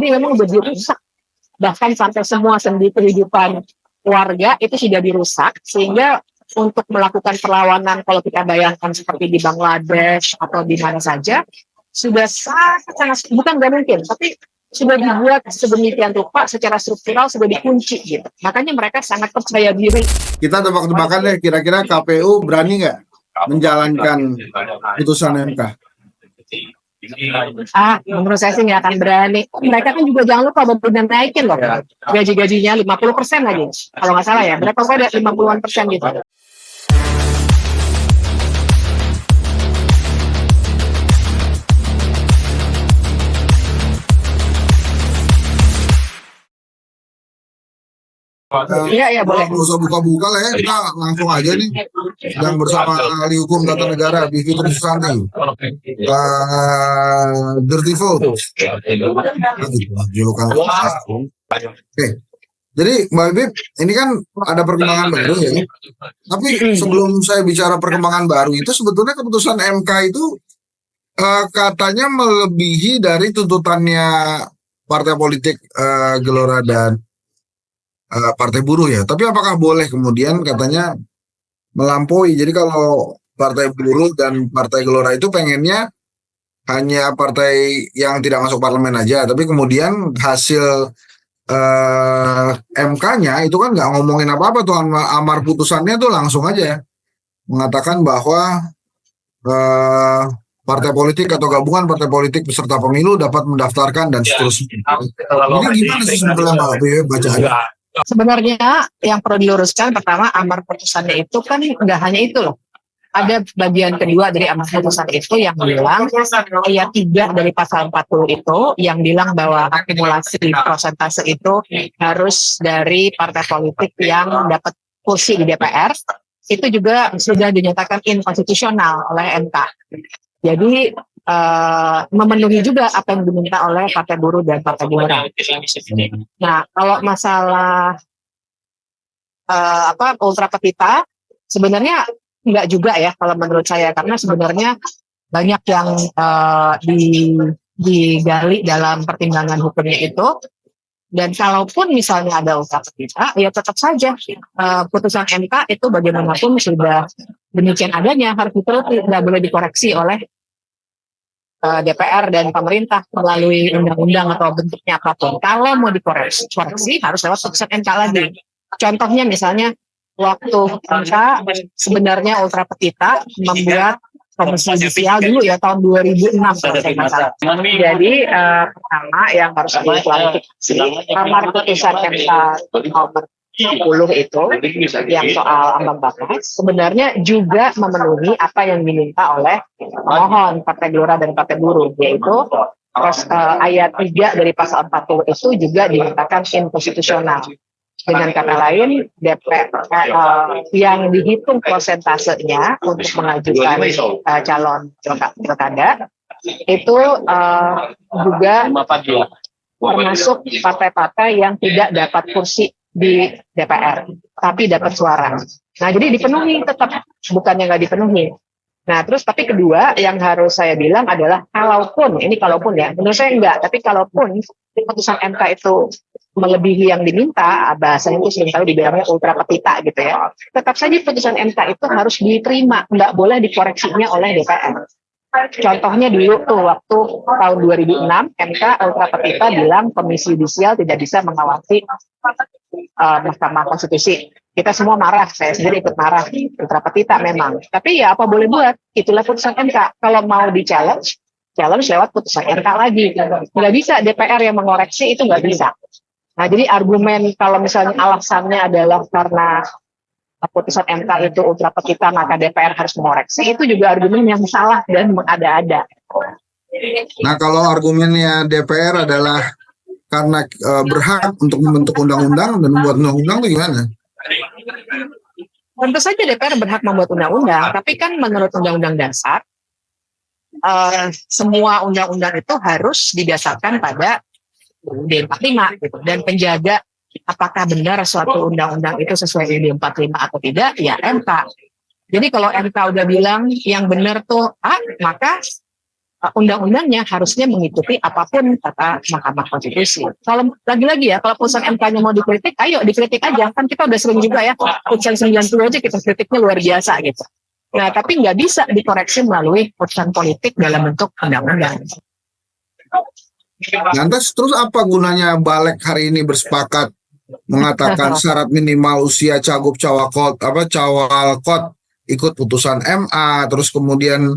Jadi memang udah dirusak, bahkan sampai semua sendi kehidupan warga itu sudah dirusak, sehingga untuk melakukan perlawanan kalau kita bayangkan seperti di Bangladesh atau di mana saja, sudah sangat bukan nggak mungkin, tapi sudah dibuat sedemikian rupa secara struktural, sudah dikunci gitu. Makanya mereka sangat percaya diri. Kita tebak-tebakan deh, kira-kira KPU berani nggak menjalankan putusan MK? Menurut saya sih nggak akan berani. Mereka kan juga jangan lupa benar naikin loh gaji-gajinya 50% lagi. Kalau nggak salah ya, mereka ada 50-an% gitu. Iya, boleh. Nggak usah buka-buka lah ya, kita langsung aja nih. Yang bersama ahli hukum tata negara, Bivitri Susanti, Dirty Vote. Oke, jadi Mbak Bib, ini kan ada perkembangan baru ya. Tapi sebelum saya bicara perkembangan baru itu, sebetulnya keputusan MK itu katanya melebihi dari tuntutannya partai politik Gelora dan Partai Buruh ya. Tapi apakah boleh kemudian katanya melampaui? Jadi kalau Partai Buruh dan Partai Gelora itu pengennya hanya partai yang tidak masuk parlemen aja, tapi kemudian hasil MK-nya itu kan nggak ngomongin apa-apa tuh, amar putusannya tuh langsung aja mengatakan bahwa partai politik atau gabungan partai politik peserta pemilu dapat mendaftarkan dan seterusnya. Ini gimana sih sebetulnya Mbak Bib bacaannya? Sebenarnya yang perlu diluruskan pertama, amar putusannya itu kan nggak hanya itu loh. Ada bagian kedua dari amar putusan itu yang bilang, ayat 3 dari pasal 40 itu yang bilang bahwa akumulasi persentase itu harus dari partai politik yang dapat kursi di DPR, itu juga sudah dinyatakan inkonstitusional oleh MK. Jadi memenuhi juga apa yang diminta oleh Partai Buruh dan Partai Gelora. Nah, kalau masalah ultra petita, sebenarnya enggak juga ya kalau menurut saya, karena sebenarnya banyak yang digali dalam pertimbangan hukumnya itu. Dan kalaupun misalnya ada ultra petita, ya tetap saja putusan MK itu bagaimanapun sudah demikian adanya, harus dituruti, nggak boleh dikoreksi oleh DPR dan pemerintah melalui undang-undang atau bentuknya apapun. Kalau mau dikoreksi harus lewat putusan MK lagi. Contohnya misalnya waktu MK sebenarnya ultra petita membuat komisi judisial dulu ya tahun 2006 kalau saya nggak salah. Jadi pertama yang harus diklarifikasi, amar putusan MK nomor 10 itu yang soal ambang batas sebenarnya juga memenuhi apa yang diminta oleh pemohon Partai Gelora dan Partai Buruh, yaitu ayat 3 dari pasal 40 itu juga dinyatakan inkonstitusional. Dengan kata lain, DPR yang dihitung persentasenya untuk mengajukan calon pilkada itu juga termasuk partai-partai yang tidak dapat kursi di DPR, tapi dapat suara. Nah, jadi dipenuhi tetap, bukannya nggak dipenuhi. Nah, terus tapi kedua yang harus saya bilang adalah kalaupun ya, menurut saya enggak, tapi kalaupun putusan MK itu melebihi yang diminta, bahasanya itu sering kali dibilangnya ultra petita gitu ya, tetap saja putusan MK itu harus diterima, nggak boleh dikoreksinya oleh DPR. Contohnya dulu tuh waktu tahun 2006 MK ultra petita bilang komisi judisial tidak bisa mengawasi Mahkamah Konstitusi. Kita semua marah, saya sendiri ikut marah, ultra petita memang. Tapi ya apa boleh buat, itulah putusan MK. Kalau mau di-challenge lewat putusan MK lagi. Nggak bisa DPR yang mengoreksi, itu nggak bisa. Nah, jadi argumen kalau misalnya alasannya adalah karena putusan MK itu ultra petita maka DPR harus mengoreksi, itu juga argumen yang salah dan mengada-ada. Nah, kalau argumennya DPR adalah karena berhak untuk membentuk undang-undang dan membuat undang-undang itu gimana? Tentu saja DPR berhak membuat undang-undang, tapi kan menurut Undang-Undang Dasar, semua undang-undang itu harus didasarkan pada UUD 45 gitu. Dan penjaga apakah benar suatu undang-undang itu sesuai UUD 45 atau tidak, ya MK. Jadi kalau MK udah bilang yang benar tuh A, maka undang-undangnya harusnya mengikuti apapun kata Mahkamah Konstitusi. Kalau lagi-lagi ya, kalau putusan MK-nya mau dikritik, ayo dikritik aja. Kan kita udah sering juga ya, putusan 90 aja kita kritiknya luar biasa gitu. Nah, tapi nggak bisa dikoreksi melalui putusan politik dalam bentuk undang-undang. Lantas terus apa gunanya Balik hari ini bersepakat mengatakan syarat minimal usia cagup cawalkot ikut putusan MA, terus kemudian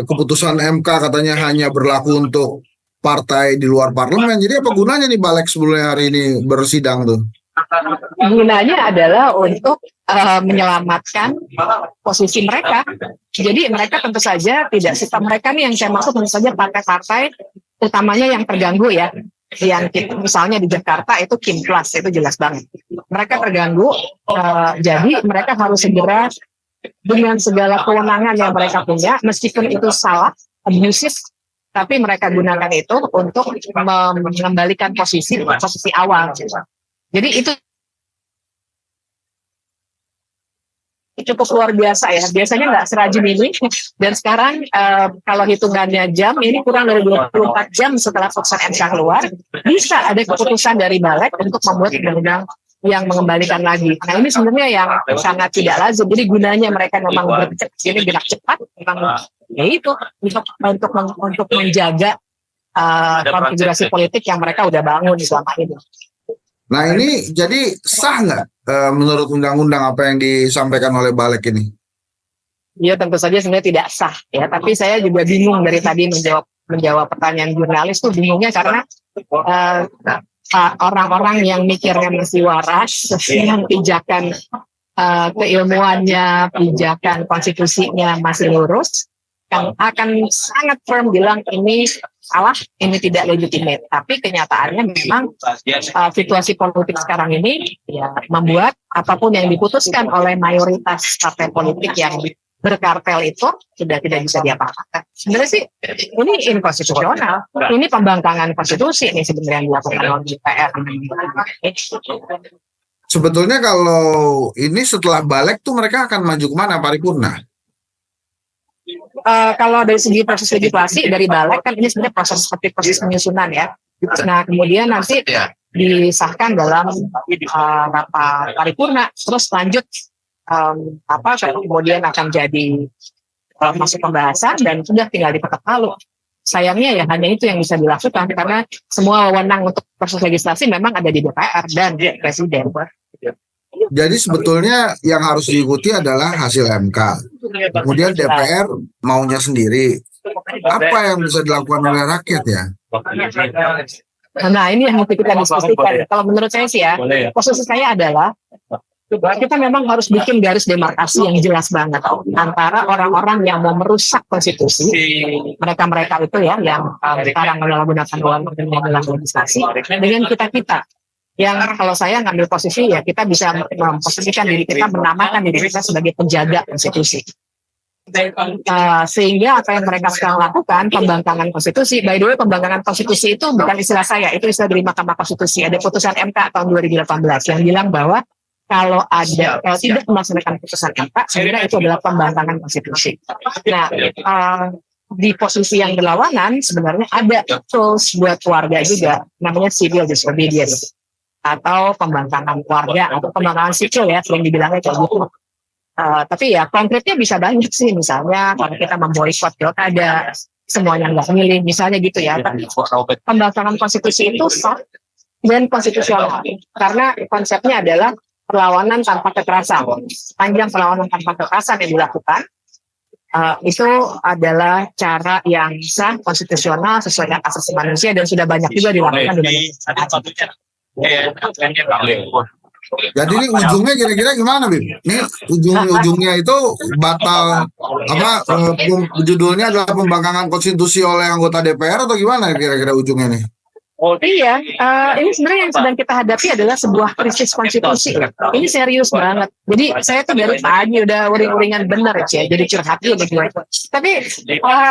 keputusan MK katanya hanya berlaku untuk partai di luar parlemen. Jadi apa gunanya nih Balik sebelumnya hari ini bersidang tuh? Gunanya adalah untuk menyelamatkan posisi mereka. Jadi mereka tentu saja tidak suka, mereka nih yang saya maksud tentu saja partai-partai utamanya yang terganggu ya. Yang misalnya di Jakarta itu Kim Plus itu jelas banget. Mereka terganggu, jadi mereka harus segera dengan segala kewenangan yang mereka punya, meskipun itu salah, abusive, tapi mereka gunakan itu untuk mengembalikan posisi awal. Jadi itu cukup luar biasa ya. Biasanya nggak serajin ini. Dan sekarang kalau hitungannya jam, ini kurang dari 24 jam setelah putusan MK keluar, bisa ada keputusan dari Balik untuk membuat undang-undang yang mengembalikan lagi. Nah ini sebenarnya yang sangat tidak lazim. Jadi gunanya mereka memang gerak cepat, memang ya itu untuk menjaga konfigurasi politik yang mereka udah bangun selama ini. Nah ini jadi sah nggak menurut undang-undang apa yang disampaikan oleh Balik ini? Ya tentu saja sebenarnya tidak sah ya. Tapi saya juga bingung dari tadi menjawab pertanyaan jurnalis tuh bingungnya karena orang-orang yang mikirnya masih waras, yang pijakan keilmuannya, pijakan konstitusinya masih lurus, kan akan sangat firm bilang ini salah, ini tidak legitimate. Tapi kenyataannya memang situasi politik sekarang ini ya membuat apapun yang diputuskan oleh mayoritas partai politik yang berkartel itu sudah tidak bisa diapa-apakan. Sebenarnya sih ini inkonstitusional, ini pembangkangan konstitusi ini sebenarnya yang dilakukan oleh DPR. Sebetulnya kalau ini setelah Balik tuh mereka akan maju kemana, paripurna? Kalau dari segi proses legislasi dari Balik kan ini sebenarnya seperti proses penyusunan ya. Nah kemudian nanti disahkan dalam rapat paripurna, terus lanjut kemudian akan jadi masuk pembahasan dan sudah tinggal diketok palu. Sayangnya ya hanya itu yang bisa dilakukan karena semua wewenang untuk proses legislasi memang ada di DPR dan Presiden. Jadi sebetulnya yang harus diikuti adalah hasil MK. Kemudian DPR maunya sendiri. Apa yang bisa dilakukan oleh rakyat ya? Nah ini yang mesti kita diskusikan. Kalau menurut saya sih ya, posisi saya adalah kita memang harus bikin garis demarkasi yang jelas banget antara orang-orang yang mau merusak konstitusi, mereka-mereka itu ya yang sekarang menyalahgunakan wewenang dalam legislasi, dengan kita-kita yang kalau saya ngambil posisi ya kita bisa memposisikan diri kita, menamakan diri kita sebagai penjaga konstitusi. Sehingga apa yang mereka sekarang lakukan, pembangkangan konstitusi. By the way, pembangkangan konstitusi itu bukan istilah saya, itu istilah dari Mahkamah Konstitusi. Ada putusan MK tahun 2018 yang bilang bahwa kalau tidak melaksanakan putusan MK, sebenarnya itu adalah pembangkangan konstitusi. Nah, di posisi yang berlawanan sebenarnya ada tools buat warga juga, namanya civil disobedience atau pembangkangan warga atau pembangkangan sipil ya, sering dibilangnya kayak gitu. Tapi ya konkretnya bisa banyak sih, misalnya kalau kita memboikot pilkada, semuanya nggak milih, misalnya gitu ya. Tapi pembangkangan konstitusi itu sah dan konstitusional karena konsepnya adalah perlawanan tanpa kekerasan. Panjang perlawanan tanpa kekerasan yang dilakukan itu adalah cara yang sah, konstitusional, sesuai dengan asasi manusia dan sudah banyak juga dilakukan di Indonesia. Jadi ini ujungnya kira-kira gimana, Bim? Ini ujungnya itu batal judulnya adalah pembangkangan konstitusi oleh anggota DPR atau gimana kira-kira ujungnya nih? Iya, ini sebenarnya yang sedang kita hadapi adalah sebuah krisis konstitusi. Ini serius banget. Jadi saya tuh dari pagi udah uring-uringan bener ya, jadi curhat juga gue. Tapi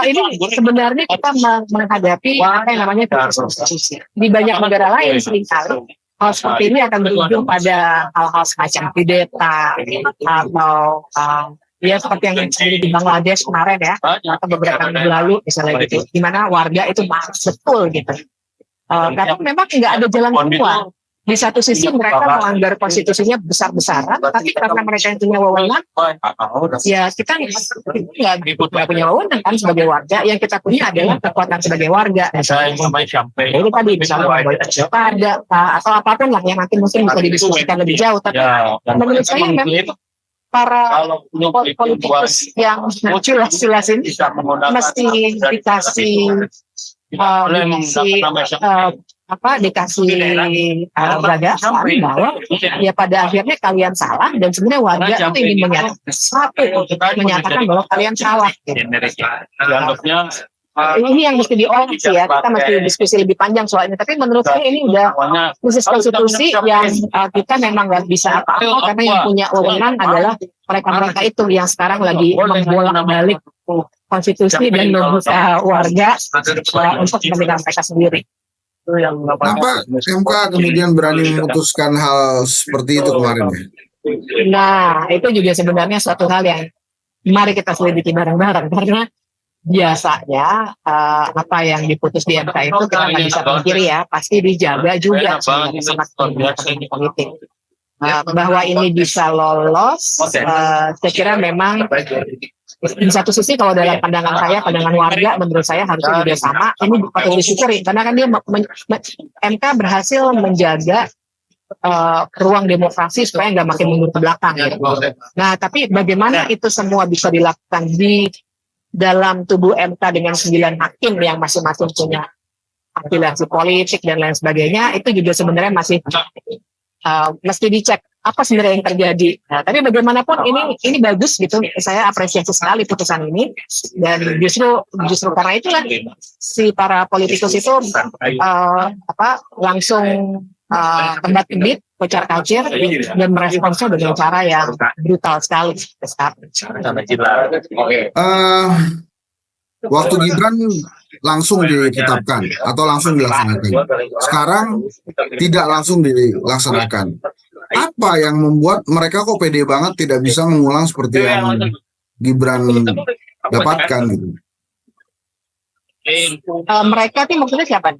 ini sebenarnya kita menghadapi apa yang namanya krisis konstitusi. Di banyak negara lain seringkali hal seperti ini akan berujung pada hal-hal semacam kudeta atau Ya seperti yang terjadi di Bangladesh kemarin ya, atau beberapa minggu lalu misalnya gitu, di mana warga itu marah betul gitu. Karena memang nggak ada jalan keluar. Di satu sisi mereka melanggar konstitusinya besar-besaran, tapi karena mereka yang punya wewenang, ya kita nggak punya wewenang kan sebagai warga. Yang kita punya adalah kekuatan sebagai warga. Itu tadi misalnya ada atau apapun lah yang nanti mungkin bisa didiskusikan lebih jauh. Tapi menurut saya memang para politikus yang jelas-jelas ini mesti dikasih dikasih gagasan bahwa ya pada akhirnya kalian salah dan sebenarnya warga itu ingin menyatakan bahwa kalian salah. Ini yang mesti diolah sih ya, kita mesti diskusi lebih panjang soal ini. Tapi menurut saya ini udah krisis konstitusi yang kita memang nggak bisa apa-apa karena yang punya wewenang adalah mereka-mereka itu yang sekarang lagi membolak-balik konstitusi dan membuka warga untuk kepentingan mereka sendiri. Kenapa MK kemudian berani memutuskan hal seperti itu kemarin ya? Nah, itu juga sebenarnya suatu hal yang mari kita selidiki bareng-bareng karena biasanya apa yang diputus di MK itu kita nggak bisa pungkiri ya, pasti dijaga juga sama politik. Bahwa ini bisa lolos, saya kira memang di satu sisi kalau dalam pandangan saya, pandangan warga menurut saya harusnya juga sama. Ini patut disyukuri karena kan dia MK berhasil menjaga ruang demokrasi supaya nggak makin mundur ke belakang. Gitu. Nah, tapi bagaimana itu semua bisa dilakukan di dalam tubuh MK dengan 9 hakim yang masing-masing punya afiliasi politik dan lain sebagainya, itu juga sebenarnya masih mesti dicek apa sebenarnya yang terjadi. Nah, tapi bagaimanapun ini bagus gitu, saya apresiasi sekali putusan ini dan justru karena itulah si para politikus itu langsung tembak-tembit, kocar-kacir dan meresponsnya dengan cara yang brutal sekali. Waktu Gibran langsung ditetapkan atau langsung dilaksanakan. Sekarang tidak langsung dilaksanakan. Apa yang membuat mereka kok pede banget tidak bisa mengulang seperti yang Gibran dapatkan gitu? Mereka tuh maksudnya siapa?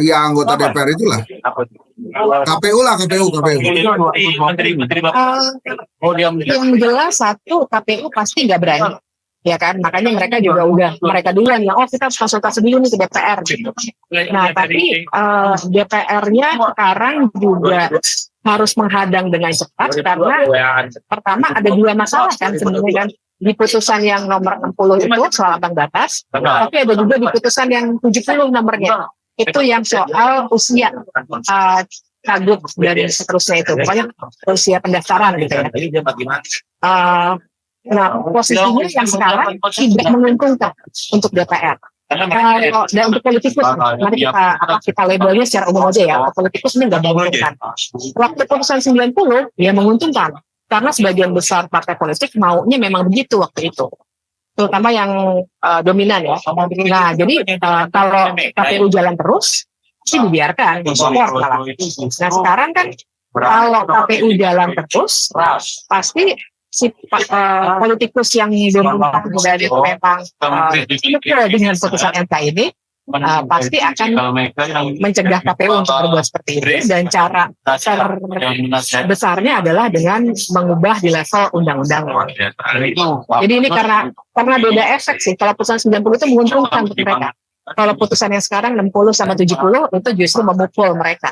Ya anggota DPR itulah. KPU lah, KPU. Yang jelas satu, KPU pasti nggak berani. Ya kan, makanya mereka juga mereka duluan yang kita harus konsultasi dulu nih ke DPR gitu. Nah, tapi DPR-nya sekarang juga harus menghadang dengan cepat karena pertama ada 2 masalah kan sebenarnya kan di putusan yang nomor 60 itu soal ambang batas, tapi ada juga di putusan yang 70 nomornya itu yang soal usia cagup dan seterusnya itu, pokoknya usia pendaftaran gitu ya. Nah, posisinya yang sekarang tidak menguntungkan untuk DPR. Dan untuk politikus, mari kita labelnya secara umum aja ya. Politikus ini nggak menguntungkan. Waktu putusan 90, ya menguntungkan. Karena sebagian besar partai politik maunya memang begitu waktu itu. Terutama yang dominan ya. Nah, jadi kalau KPU jalan terus, sih dibiarkan, support malah. Nah, sekarang kan kalau KPU jalan terus, pasti si politikus yang dominan dan memang dengan putusan MK ini pasti akan mencegah KPU untuk berbuat seperti itu, dan cara terbesarnya adalah dengan mengubah di level undang-undang. Jadi ini karena beda efek sih. Kalau putusan 90 itu menguntungkan untuk mereka. Kalau putusan yang sekarang 60 sama 70 itu justru memukul mereka.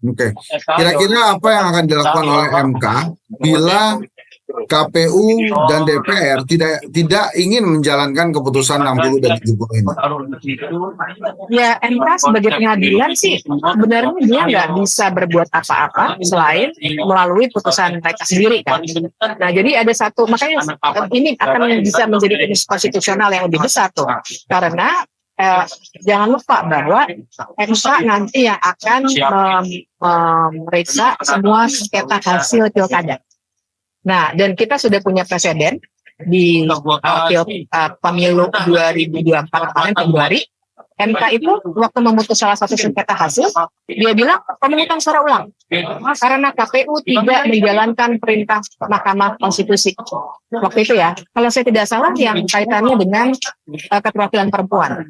Oke. Kira-kira apa yang akan dilakukan oleh MK bila KPU dan DPR tidak ingin menjalankan keputusan 60 dan 70 ini? Ya, MK sebagai pengadilan sih sebenarnya dia nggak bisa berbuat apa-apa selain melalui putusan mereka sendiri kan. Nah, jadi ada satu, makanya ini akan bisa menjadi krisis konstitusional yang lebih besar tuh, karena jangan lupa bahwa MK nanti yang akan memeriksa semua sengketa hasil pilkada. Nah, dan kita sudah punya presiden di pemilu 2024 kemarin Februari, MK itu waktu memutus salah satu sengketa hasil, dia bilang pemungutan suara ulang karena KPU tidak menjalankan perintah Mahkamah Konstitusi waktu itu ya. Kalau saya tidak salah yang kaitannya dengan keterwakilan perempuan.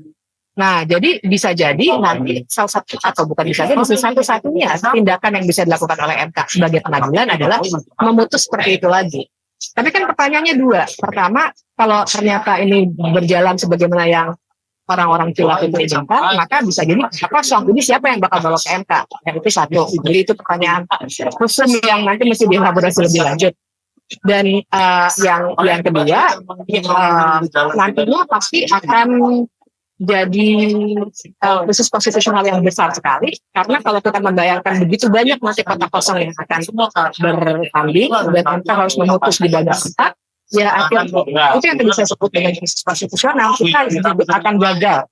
Nah, jadi bisa jadi nanti salah satu atau bukan bisa jadi satu-satunya tindakan yang bisa dilakukan oleh MK sebagai pengadilan adalah memutus seperti itu lagi. Tapi kan pertanyaannya dua. Pertama, kalau ternyata ini berjalan sebagaimana yang orang-orang khilaf itu inginkan, maka bisa jadi kosong. Jadi siapa yang bakal bawa ke MK? Yang itu satu. Jadi itu pertanyaan khusus yang nanti mesti dielaborasi lebih lanjut. Dan yang kedua, nantinya pasti akan jadi khusus konstitusional yang besar sekali, karena kalau kita membayangkan begitu banyak nanti kota kosong yang akan bertanding dan MK harus memutus di banyak tempat, ya akhirnya itu yang tadi saya sebut dengan khusus konstitusional, kita akan gagal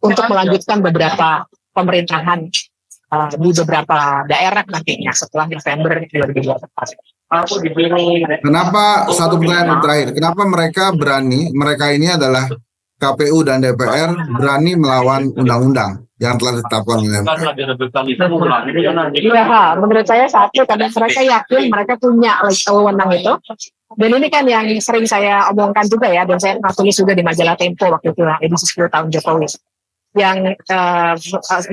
untuk melanjutkan beberapa pemerintahan di beberapa daerah nantinya setelah November 2024. Kenapa, satu pertanyaan terakhir, kenapa mereka ini adalah KPU dan DPR berani melawan undang-undang yang telah ditetapkan oleh MK? Iya, menurut saya satu, karena mereka yakin mereka punya wewenang itu. Dan ini kan yang sering saya omongkan juga ya, dan saya tulis juga di majalah Tempo waktu itu, edisi 10 tahun Jokowi. Yang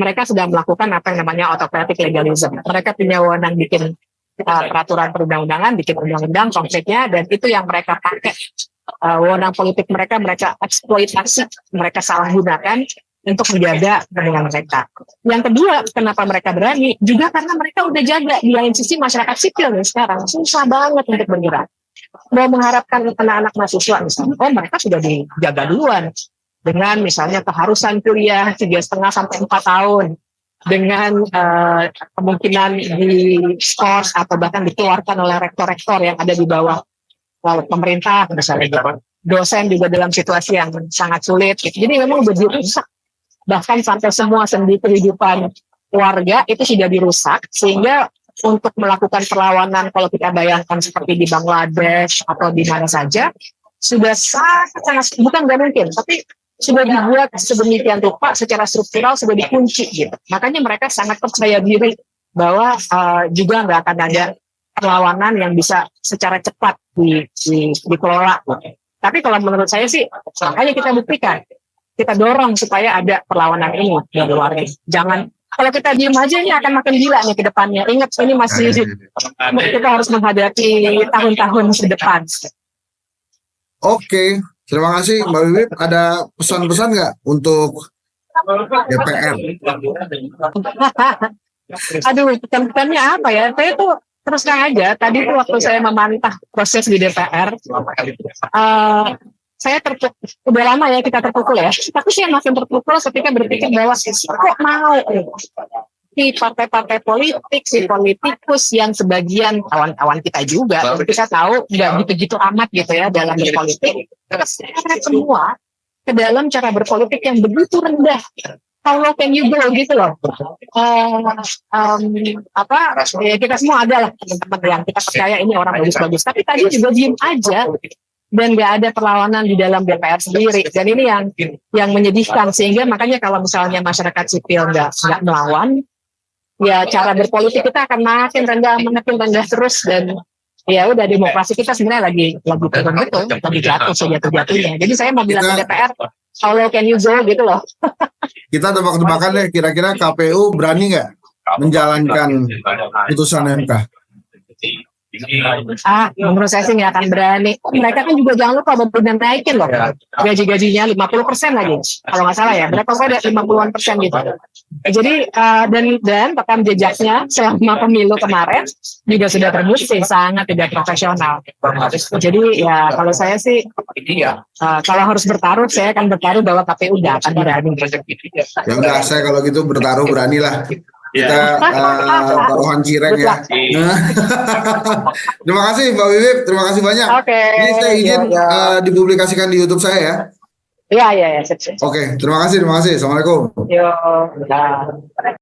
mereka sudah melakukan apa yang namanya autocratic legalism. Mereka punya wewenang bikin peraturan perundang-undangan, bikin undang-undang konkretnya, dan itu yang mereka pakai. Wewenang politik mereka eksploitasi, mereka salah gunakan untuk menjaga kepentingan mereka. Yang kedua, kenapa mereka berani? Juga karena mereka udah jaga di lain sisi masyarakat sipil nih sekarang susah banget untuk bergerak. Mau mengharapkan anak-anak mahasiswa misalnya, mereka sudah dijaga duluan dengan misalnya keharusan kuliah 3,5 sampai 4 tahun, dengan kemungkinan di skors atau bahkan dikeluarkan oleh rektor-rektor yang ada di bawah pemerintah misalnya, dosen juga dalam situasi yang sangat sulit. Jadi memang udah dirusak, bahkan sampai semua sendi kehidupan warga itu sudah dirusak, sehingga untuk melakukan perlawanan kalau kita bayangkan seperti di Bangladesh atau di mana saja sudah sangat bukan nggak mungkin, tapi sudah dibuat sedemikian rupa secara struktural, sudah dikunci gitu. Makanya mereka sangat percaya diri bahwa juga nggak akan ada perlawanan yang bisa secara cepat dikelola. Tapi kalau menurut saya sih, makanya kita buktikan, kita dorong supaya ada perlawanan ini dari warga. Jangan, kalau kita diem aja ini akan makin gila nih ke depannya. Ingat, ini masih kita harus menghadapi tahun-tahun ke depan. Oke, terima kasih Mbak Bibip. Ada pesan-pesan nggak untuk DPR? Aduh, pesan-pesannya apa ya? Saya tuh terus terang aja, tadi tuh waktu saya memantah proses di DPR, saya udah lama ya kita terpukul ya, tapi saya makin terpukul ketika berpikir bahwa kok mau si partai-partai politik, si politikus yang sebagian kawan-kawan kita juga, kita tahu nggak gitu-gitu amat gitu ya dalam berpolitik, keseret semua ke dalam cara berpolitik yang begitu rendah. How can you go gitu loh. Ya kita semua ada lah teman-teman yang kita percaya ini orang bagus-bagus, tapi tadi juga diem aja dan nggak ada perlawanan di dalam DPR sendiri, dan ini yang menyedihkan. Sehingga makanya kalau misalnya masyarakat sipil nggak melawan, ya cara berpolitik kita akan makin rendah terus, dan ya udah demokrasi kita sebenarnya lagi turun betul, lagi jatuh sejatuh-jatuhnya. Jadi saya mau bilang ke DPR, how can you go gitu loh. Kita tebak-tebakan deh, kira-kira KPU berani nggak menjalankan putusan MK? Menurut saya sih nggak akan berani. Mereka kan juga jangan lupa benar naikin loh gaji-gajinya 50% lagi, kalau nggak salah ya. Mereka ada 50-an% gitu. Jadi dan rekam jejaknya selama pemilu kemarin juga sudah terbukti sangat tidak profesional. Jadi ya kalau saya sih kalau harus bertaruh, saya akan bertaruh bahwa KPU nggak akan berani. Ya udah, saya kalau gitu bertaruh beranilah. Kita taruhan cireng ya. Terima kasih Mbak Bibip, terima kasih banyak. Ini saya izin dipublikasikan di YouTube saya ya. Iya. Oke, terima kasih. Assalamualaikum. Yo.